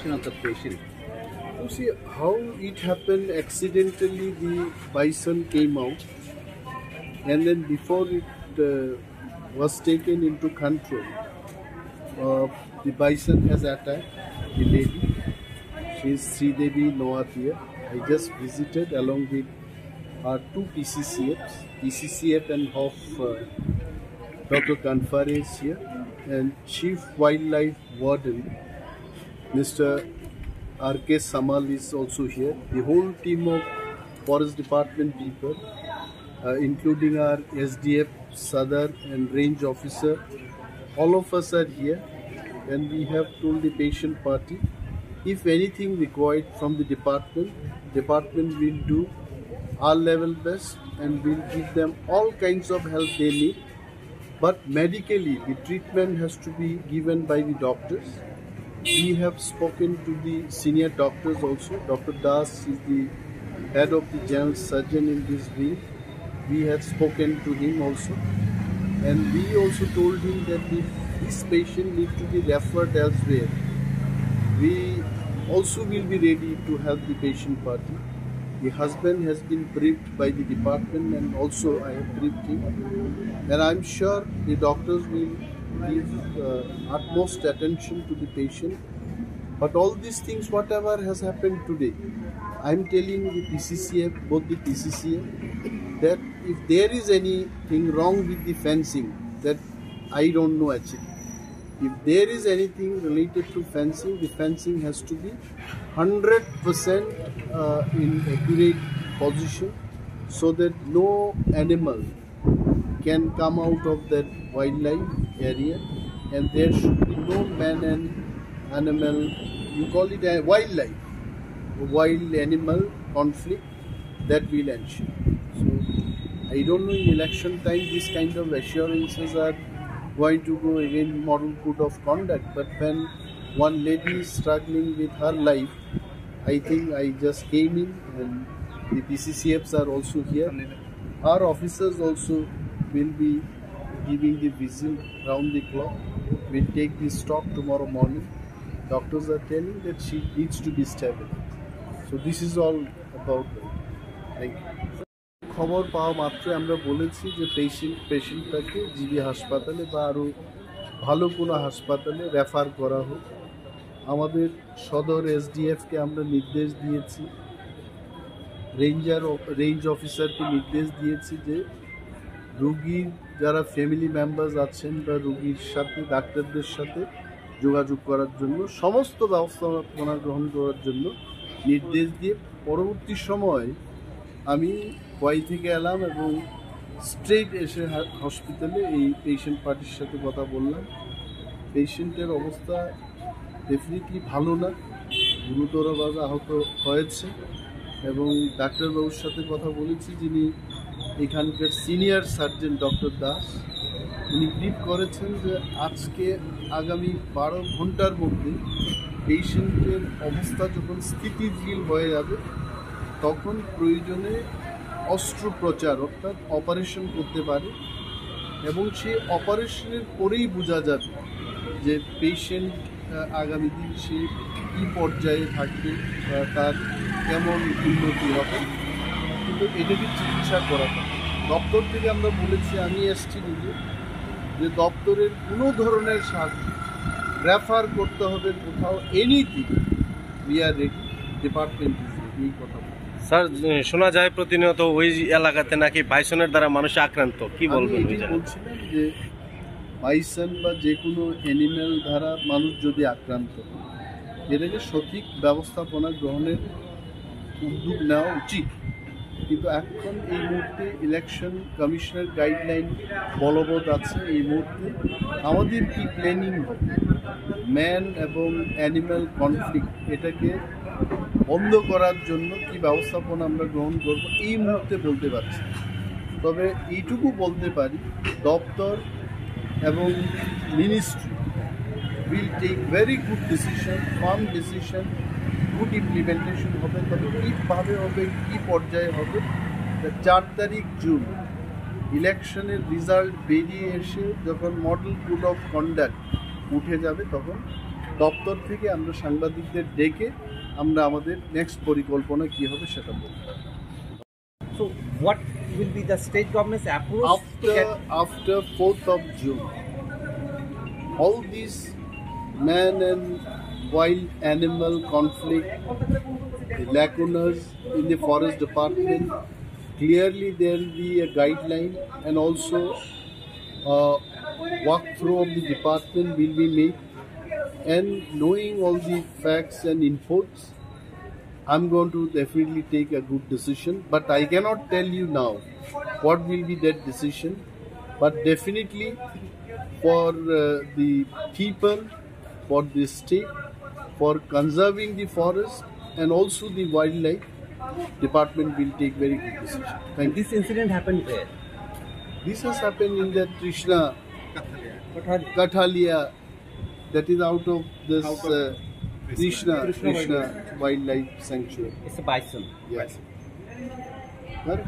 condition of the patient? You see how it happened accidentally. The bison came out, and then before it was taken into control, the bison has attacked the lady. She is Sridevi Noatia. I just visited along with our two PCCF and Hof. Dr. Kanfare is here, and Chief Wildlife Warden Mr. R.K. Samal is also here. The whole team of Forest Department people, including our SDF, Sadar and Range Officer, all of us are here, and we have told the patient party, if anything required from the department will do our level best and will give them all kinds of help they need. But medically, the treatment has to be given by the doctors. We have spoken to the senior doctors also. Dr. Das is the head of the general surgeon in this wing. We have spoken to him also. And we also told him that if this patient needs to be referred elsewhere, we also will be ready to help the patient party. The husband has been briefed by the department, and also I have briefed him. And I'm sure the doctors will give utmost attention to the patient. But all these things, whatever has happened today, I'm telling the PCCF, both the PCCF, that if there is anything wrong with the fencing, that I don't know actually. If there is anything related to fencing, the fencing has to be 100% in accurate position, so that no animal can come out of that wildlife area, and there should be no man and animal, you call it a wildlife, wild animal conflict that will ensue. So I don't know, in election time these kind of assurances are going to go against model code of conduct, but when one lady is struggling with her life, I think I just came in, and the PCCFs are also here. Our officers also will be giving the visit round the clock. We'll take the stock tomorrow morning. Doctors are telling that she needs to be stable. So this is all about that. Thank you. খবর পাওয়া মাত্রই আমরা বলেছি যে পেশেন্টটাকে GB হাসপাতালে বা আরও ভালো কোনো হাসপাতালে রেফার করা হোক। আমাদের সদর এসডিএফকে আমরা নির্দেশ দিয়েছি, রেঞ্জ অফিসারকে নির্দেশ দিয়েছি যে রোগীর যারা ফ্যামিলি মেম্বার্স আছেন বা রোগীর সাথে ডাক্তারদের সাথে যোগাযোগ করার জন্য সমস্ত ব্যবস্থাপনা গ্রহণ করার জন্য নির্দেশ দিয়ে পরবর্তী সময় আমি ওয়াই থেকে এলাম এবং স্ট্রেট এসে হসপিটালে এই পেশেন্ট পার্টির সাথে কথা বললাম। পেশেন্টের অবস্থা ডেফিনেটলি ভালো না, গুরুতরভাবে আহত হয়েছে, এবং ডাক্তারবাবুর সাথে কথা বলেছি যিনি এখানকার সিনিয়র সার্জন ডক্টর দাস, উনি ব্রিফ করেছেন যে আজকে আগামী 12 ঘন্টার মধ্যে পেশেন্টের অবস্থা যখন স্থিতিশীল হয়ে যাবে তখন প্রয়োজনে অস্ত্রোপচার অর্থাৎ অপারেশন করতে পারে, এবং সেই অপারেশনের পরেই বোঝা যাবে যে পেশেন্ট আগামী দিন সে কী পর্যায়ে থাকবে বা তার কেমন উন্নতি হবে, কিন্তু এটাকে চিকিৎসা করা হবে। দপ্তর থেকে আমরা বলেছি, আমি এসছি নিজে, যে দপ্তরের কোনো ধরনের সাহায্য রেফার করতে হবে কোথাও, anything we are ready, department is ready, এই কথা। স্যার, শোনা যায় প্রতিনিয়ত ওই এলাকাতে নাকি বাইসনের দ্বারা মানুষ আক্রান্ত, কি বলবেন? বলছিলাম যে বাইসন বা যে কোনো অ্যানিম্যাল দ্বারা মানুষ যদি আক্রান্ত হয়, এটাকে সঠিক ব্যবস্থাপনা গ্রহণের উদ্যোগ নেওয়া উচিত। কিন্তু এখন এই মুহূর্তে ইলেকশন কমিশনের গাইডলাইন বলবৎ আছে। এই মুহূর্তে আমাদের কি প্ল্যানিং হবে, ম্যান এবং অ্যানিম্যাল কনফ্লিক্ট এটাকে বন্ধ করার জন্য কি ব্যবস্থাপনা আমরা গ্রহণ করব, এই মুহূর্তে বলতে পারছি। তবে এইটুকু বলতে পারি, দপ্তর এবং ministry will take very good decision, firm decision, good implementation হবে। তবে কীভাবে হবে, কী পর্যায়ে হবে, 4 তারিখ জুন ইলেকশনের রেজাল্ট বেরিয়ে এসে যখন মডেল কোড অফ কন্ডাক্ট উঠে যাবে তখন দপ্তর থেকে আমরা সাংবাদিকদের ডেকে আমরা আমাদের নেক্সট পরিকল্পনা কি হবে সেটা বলব। So what will be the state government's approach to get After 4th of June, all these man and wild animal conflict, the lacunas in the forest department, clearly there will be a guideline and also a walkthrough of the department will be made, and knowing all the facts and inputs, I'm going to definitely take a good decision, but I cannot tell you now what will be that decision. But definitely for the people, for the state, for conserving the forest and also the wildlife, department will take very good decision. Thank you. this incident happened where? This has happened in the Trishna Kathalia, that is out of this Trishna Wildlife Sanctuary. It's a bison. Yes. Correct.